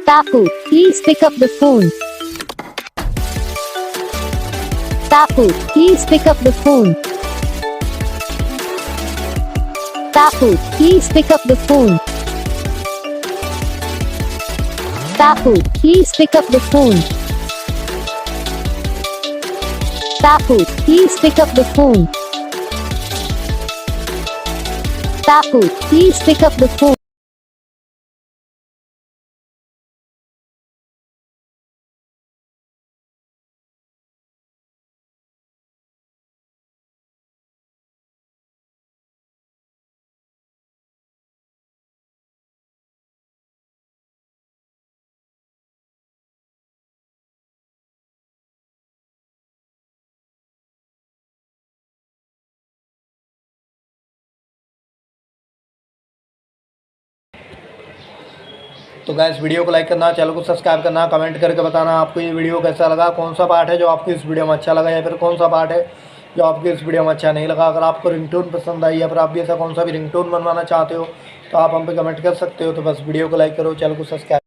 Pappu, please pick up the phone. Pappu, please pick up the phone. Pappu, please pick up the phone. Pappu, please pick up the phone. Pappu, please pick up the phone. Pappu, please pick up the phone. तो gas video को like करना, channel को subscribe करना, comment करके बताना आपको ये video कैसा लगा, कौन सा पार्ट है जो आपको इस वीडियो में अच्छा लगा या फिर कौन सा पार्ट है जो आपको इस वीडियो में अच्छा नहीं लगा। अगर आपको रिंगटोन पसंद आई या फिर आप भी ऐसा कौन सा भी रिंगटोन बनवाना चाहते हो तो आप हम पे कमेंट कर सकते हो। तो बस वीडियो को लाइक करो, चैनल को सब्सक्राइब